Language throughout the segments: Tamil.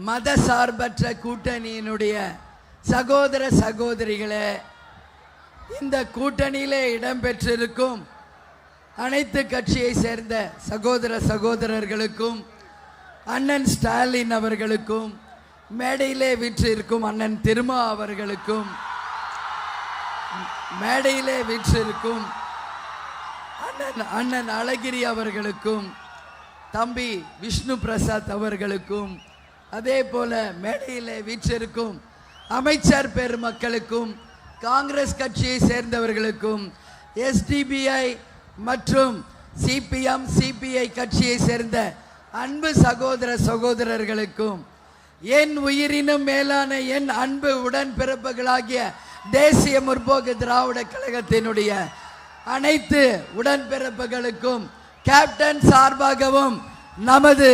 மதசார்பற்ற கூட்டணியினுடைய சகோதர சகோதரிகளே, இந்த கூட்டணியிலே இடம்பெற்றிருக்கும் அனைத்து கட்சியை சேர்ந்த சகோதர சகோதரர்களுக்கும், அண்ணன் ஸ்டாலின் அவர்களுக்கும், மேடையிலே வீற்றிருக்கும் அண்ணன் திருமா அவர்களுக்கும், மேடையிலே வீற்றிருக்கும் அண்ணன் அழகிரி அவர்களுக்கும், தம்பி விஷ்ணு பிரசாத் அவர்களுக்கும், அதே போல மேடையிலே வீற்றிருக்கும் அமைச்சர் பெருமக்களுக்கும், காங்கிரஸ் கட்சியை சேர்ந்தவர்களுக்கும், எஸ்டிபிஐ மற்றும் சிபிஎம் சிபிஐ கட்சியை சேர்ந்த அன்பு சகோதர சகோதரர்களுக்கும், என் உயிரினும் மேலான என் அன்பு உடன்பிறப்புகளாகிய தேசிய முற்போக்கு திராவிட கழகத்தினுடைய அனைத்து உடன்பிறப்புகளுக்கும் கேப்டன் சார்பாகவும் நமது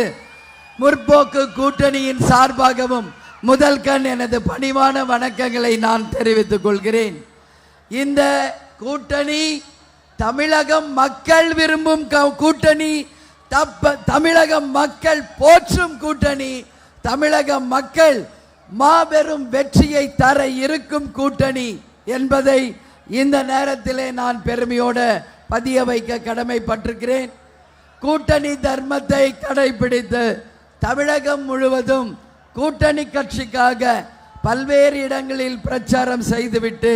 முற்போக்கு கூட்டணியின் சார்பாகவும் முதல் கண் எனது பணிவான வணக்கங்களை நான் தெரிவித்துக் கொள்கிறேன். இந்த கூட்டணி தமிழகம் மக்கள் விரும்பும் கூட்டணி, தமிழகம் மக்கள் போற்றும் கூட்டணி, தமிழக மக்கள் மாபெரும் வெற்றியை தர இருக்கும் கூட்டணி என்பதை இந்த நேரத்திலே நான் பெருமையோடு பதிய வைக்க கடமைப்பட்டிருக்கிறேன். கூட்டணி தர்மத்தை கடைபிடித்து தமிழகம் முழுவதும் கூட்டணி கட்சிக்காக பல்வேறு இடங்களில் பிரச்சாரம் செய்துவிட்டு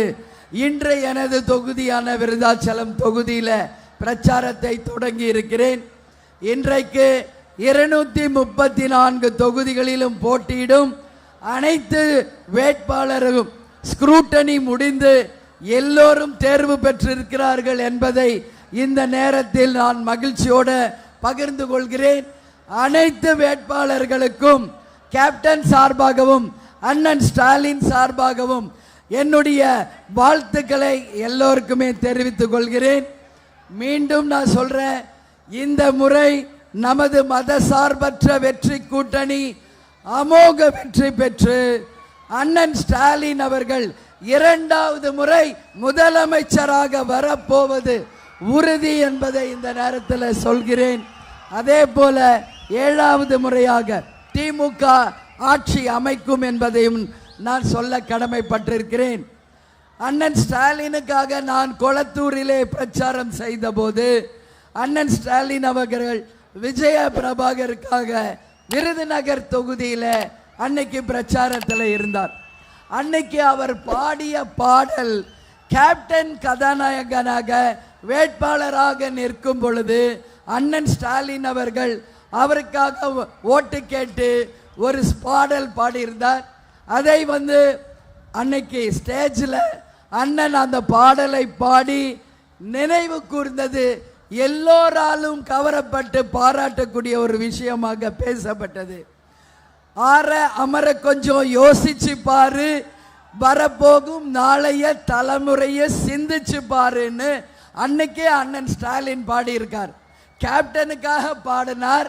இன்று எனது தொகுதியான விருதாச்சலம் தொகுதியில் பிரச்சாரத்தை தொடங்கி இருக்கிறேன். இன்றைக்கு 234 தொகுதிகளிலும் போட்டியிடும் அனைத்து வேட்பாளரும் ஸ்க்ரூட்டனி முடிந்து எல்லோரும் தேர்வு பெற்றிருக்கிறார்கள் என்பதை இந்த நேரத்தில் நான் மகிழ்ச்சியோடு பகிர்ந்து கொள்கிறேன். அனைத்து வேட்பாளர்களுக்கும் கேப்டன் சார்பாகவும் அண்ணன் ஸ்டாலின் சார்பாகவும் என்னுடைய வாழ்த்துக்களை எல்லோருக்குமே தெரிவித்துக் கொள்கிறேன். மீண்டும் நான் சொல்றேன், இந்த முறை நமது மதசார்பற்ற வெற்றி கூட்டணி அமோக வெற்றி பெற்று அண்ணன் ஸ்டாலின் அவர்கள் 2வது முறை முதலமைச்சராக வரப்போவது உறுதி என்பதை இந்த நேரத்தில் சொல்கிறேன். அதே போல 7வது முறையாக திமுக ஆட்சி அமைக்கும் என்பதையும் நான் சொல்ல கடமைப்பட்டிருக்கிறேன். அண்ணன் ஸ்டாலினுக்காக நான் கொளத்தூரிலே பிரச்சாரம் செய்த போது அண்ணன் ஸ்டாலின் அவர்கள் விஜய பிரபாகருக்காக விருதுநகர் தொகுதியில் அன்னைக்கு பிரச்சாரத்தில் இருந்தார். அன்னைக்கு அவர் பாடிய பாடல் கேப்டன் கதாநாயகனாக வேட்பாளராக நிற்கும் பொழுது அண்ணன் ஸ்டாலின் அவர்கள் அவருக்காக ஓட்டு கேட்டு ஒரு பாடல் பாடியிருந்தார். அதை அன்னைக்கு ஸ்டேஜில் அண்ணன் அந்த பாடலை பாடி நினைவு கூர்ந்தது எல்லோராலும் கவரப்பட்டு பாராட்டக்கூடிய ஒரு விஷயமாக பேசப்பட்டது. அமர கொஞ்சம் யோசிச்சு பாரு, வரப்போகும் நாளைய தலைமுறையை சிந்திச்சு பாருன்னு அன்னைக்கே அண்ணன் ஸ்டாலின் பாடியிருக்கார். கேப்டனுக்காக பாடினார்.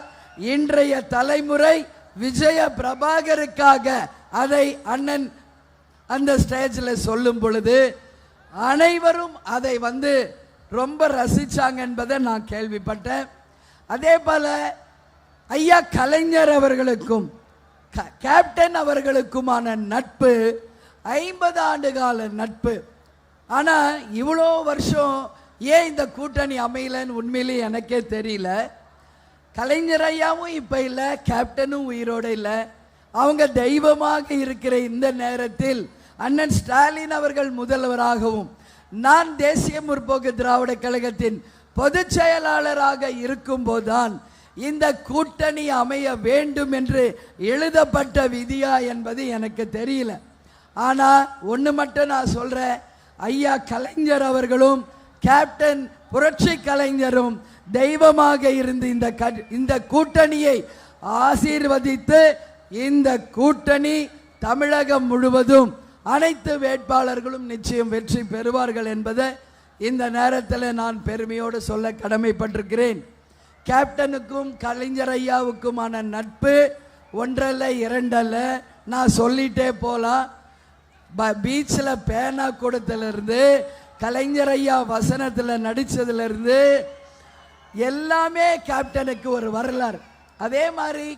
இன்றைய தலைமுறை விஜய பிரபாகருக்காக அதை அண்ணன் அந்த ஸ்டேஜில் சொல்லும் பொழுது அனைவரும் அதை ரொம்ப ரசிச்சாங்க என்பதை நான் கேள்விப்பட்டேன். அதே போல ஐயா கலைஞர் அவர்களுக்கும் கேப்டன் அவர்களுக்குமான நட்பு 50 ஆண்டு கால நட்பு. ஆனால் இவ்வளோ வருஷம் ஏன் இந்த கூட்டணி அமையலன்னு உண்மையிலே எனக்கே தெரியல. கலைஞர் ஐயாவும் இப்போ இல்லை, கேப்டனும் உயிரோடு இல்லை. அவங்க தெய்வமாக இருக்கிற இந்த நேரத்தில் அண்ணன் ஸ்டாலின் அவர்கள் முதல்வராகவும் நான் தேசிய முற்போக்கு திராவிட கழகத்தின் பொதுச் செயலாளராக இருக்கும் போதுதான் இந்த கூட்டணி அமைய வேண்டும் என்று எழுதப்பட்ட விதியா என்பது எனக்கு தெரியல. ஆனால் ஒன்று மட்டும் நான் சொல்கிறேன், ஐயா கலைஞர் அவர்களும் கேப்டன் புரட்சி கலைஞரும் தெய்வமாக இருந்து இந்த கூட்டணியை ஆசீர்வதித்து இந்த கூட்டணி தமிழகம் முழுவதும் அனைத்து வேட்பாளர்களும் நிச்சயம் வெற்றி பெறுவார்கள் என்பதை இந்த நேரத்தில் நான் பெருமையோடு சொல்ல கடமைப்பட்டிருக்கிறேன். கேப்டனுக்கும் கலைஞர் ஐயாவுக்குமான நட்பு ஒன்றல்ல இரண்டல்ல, நான் சொல்லிட்டே போகலாம். பீச்சில் பேனா கூடத்திலிருந்து கலைஞர் ஐயா வசனத்தில் நடித்ததுலேருந்து எல்லாமே கேப்டனுக்கு ஒரு வரலாறு. அதே மாதிரி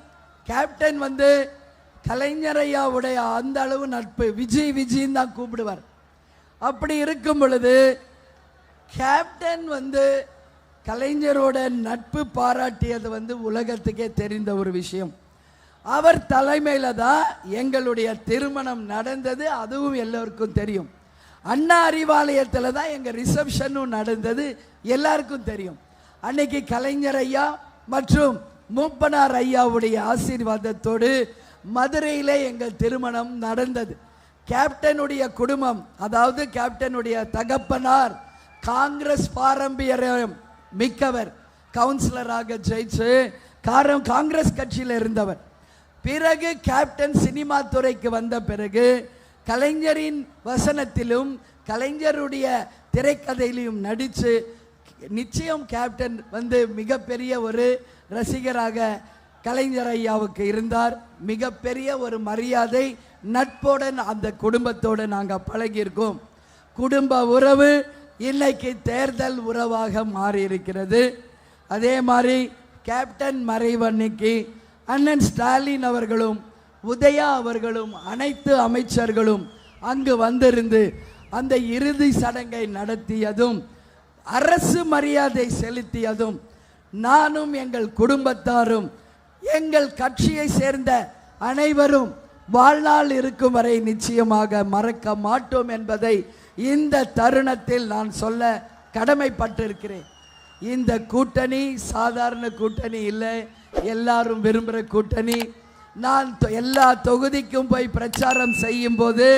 கேப்டன் கலைஞரையாவுடைய அந்த அளவு நட்பு. விஜய் விஜயின் தான் கூப்பிடுவார். அப்படி இருக்கும் பொழுது கேப்டன் கலைஞரோட நட்பு பாராட்டியது உலகத்துக்கே தெரிந்த ஒரு விஷயம். அவர் தலைமையில தான் எங்களுடைய திருமணம் நடந்தது. அதுவும் எல்லோருக்கும் தெரியும். அண்ணா அறிவாலயத்தில் தான் எங்க ரிசப்ஷனும் நடந்தது. எல்லாருக்கும் தெரியும். அன்னைக்கு கலைஞர் ஐயா மற்றும் மூப்பனார் ஐயாவுடைய ஆசீர்வாதத்தோடு மதுரையிலே எங்கள் திருமணம் நடந்தது. கேப்டனுடைய குடும்பம், அதாவது கேப்டனுடைய தகப்பனார் காங்கிரஸ் பாரம்பரியம் மிக்கவர். கவுன்சிலராக ஜெயிச்சு காங்கிரஸ் கட்சியில் இருந்தவர். பிறகு கேப்டன் சினிமா துறைக்கு வந்த பிறகு கலைஞரின் வசனத்திலும் கலைஞருடைய திரைக்கதையிலும் நடித்து நிச்சயம் கேப்டன் மிகப்பெரிய ஒரு ரசிகராக கலைஞர் ஐயாவுக்கு இருந்தார். மிகப்பெரிய ஒரு மரியாதை நட்புடன் அந்த குடும்பத்தோடு நாங்கள் பழகியிருக்கோம். குடும்ப உறவு இன்னைக்கு தேர்தல் உறவாக மாறி இருக்கிறது. அதே மாதிரி கேப்டன் மறைவன்னைக்கு அண்ணன் ஸ்டாலின் அவர்களும் உதயா அவர்களும் அனைத்து அமைச்சர்களும் அங்கு வந்திருந்து அந்த இறுதி சடங்கை நடத்தியதும் அரசு மரியாதை செலுத்தியதும் நானும் எங்கள் குடும்பத்தாரும் எங்கள் கட்சியை சேர்ந்த அனைவரும் வாழ்நாள் இருக்கும் வரை நிச்சயமாக மறக்க மாட்டோம் என்பதை இந்த தருணத்தில் நான் சொல்ல கடமைப்பட்டிருக்கிறேன். இந்த கூட்டணி சாதாரண கூட்டணி இல்லை, எல்லாரும் விரும்புகிற கூட்டணி. நான் எல்லா தொகுதிக்கும் போய் பிரச்சாரம் செய்யும் போது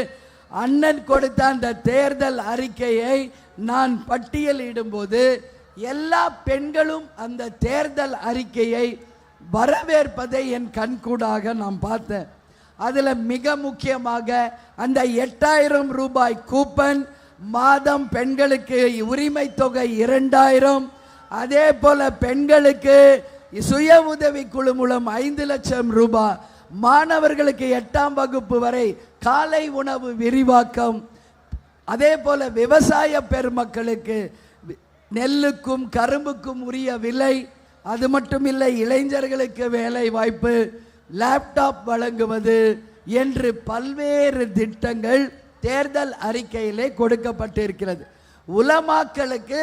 அண்ணன் கொடுத்த அந்த தேர்தல் அறிக்கையை நான் பட்டியலிடும் போது எல்லா பெண்களும் அந்த தேர்தல் அறிக்கையை வரவேற்பதை என் கண்கூடாக நான் பார்த்தேன். அதில் மிக முக்கியமாக அந்த 8000 ரூபாய் கூப்பன், மாதம் பெண்களுக்கு உரிமை தொகை 2000, அதே போல பெண்களுக்கு சுய உதவி குழு மூலம் 5 லட்சம் ரூபாய், மாணவர்களுக்கு 8ஆம் வகுப்பு வரை காலை உணவு விரிவாக்கம், அதே போல விவசாய பெருமக்களுக்கு நெல்லுக்கும் கரும்புக்கும் உரிய விலை, அது மட்டும் இல்லை இளைஞர்களுக்கு வேலை வாய்ப்பு, லேப்டாப் வழங்குவது என்று பல்வேறு திட்டங்கள் தேர்தல் அறிக்கையிலே கொடுக்கப்பட்டிருக்கிறது. உலமாக்களுக்கு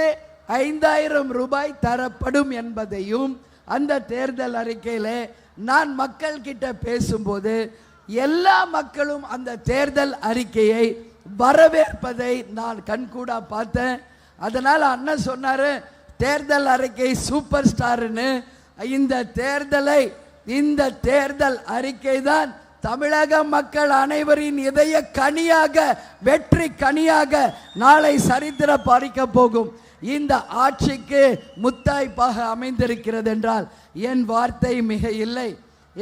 5000 ரூபாய் தரப்படும் என்பதையும் அந்த தேர்தல் அறிக்கையிலே நான் மக்கள் கிட்ட பேசும்போது எல்லா மக்களும் அந்த தேர்தல் அறிக்கையை வரவேற்பதை நான் கண்கூடா பார்த்தேன். அதனால அண்ணன் சொன்னாரு, தேர்தல் அறிக்கை சூப்பர் ஸ்டார்னு. இந்த தேர்தல் அறிக்கை தான் தமிழக மக்கள் அனைவரின் இதய கனியாக, வெற்றி கனியாக நாளை சரித்திர பறிக்க போகும் இந்த ஆட்சிக்கு முத்தாய்ப்பாக அமைந்திருக்கிறது என்றால் என் வார்த்தை மிக இல்லை.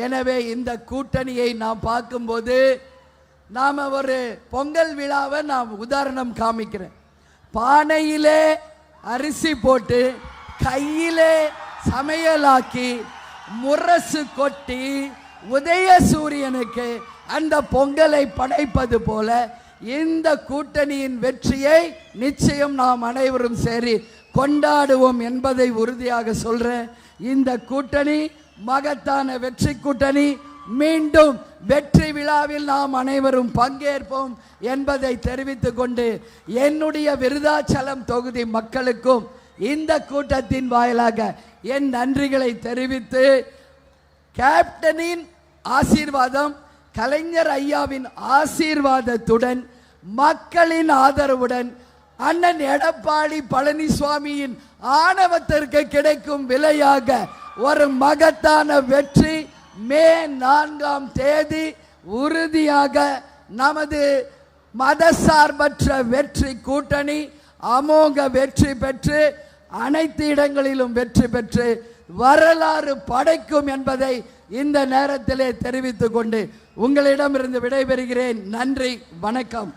எனவே இந்த கூட்டணியை நாம் பார்க்கும்போது நாம ஒரு பொங்கல் விழாவை நான் உதாரணம் காமிக்கிறேன். பானையிலே அரிசி போட்டு கையிலே சமையலாக்கி முரசு கொட்டி உதய சூரியனுக்கு அந்த பொங்கலை படைப்பது போல இந்த கூட்டணியின் வெற்றியை நிச்சயம் நாம் அனைவரும் சரி கொண்டாடுவோம் என்பதை உறுதியாக சொல்றேன். இந்த கூட்டணி மகத்தான வெற்றி கூட்டணி. மீண்டும் வெற்றி விழாவில் நாம் அனைவரும் பங்கேற்போம் என்பதை தெரிவித்துக் கொண்டு என்னுடைய விருதாச்சலம் தொகுதி மக்களுக்கும் இந்த கூட்டத்தின் வாயிலாக என் நன்றிகளை தெரிவித்து, கேப்டனின் ஆசீர்வாதம், கலைஞர் ஐயாவின் ஆசீர்வாதத்துடன், மக்களின் ஆதரவுடன், அண்ணன் எடப்பாடி பழனிசாமியின் ஆணவத்திற்கு கிடைக்கும் விலையாக ஒரு மகத்தான வெற்றி மே 4ஆம் தேதி உறுதியாக நமது மதசார்பற்ற வெற்றி கூட்டணி அமோக வெற்றி பெற்று அனைத்து இடங்களிலும் வெற்றி பெற்று வரலாறு படைக்கும் என்பதை இந்த நேரத்திலே தெரிவித்துக் கொண்டு உங்களிடமிருந்து விடைபெறுகிறேன். நன்றி, வணக்கம்.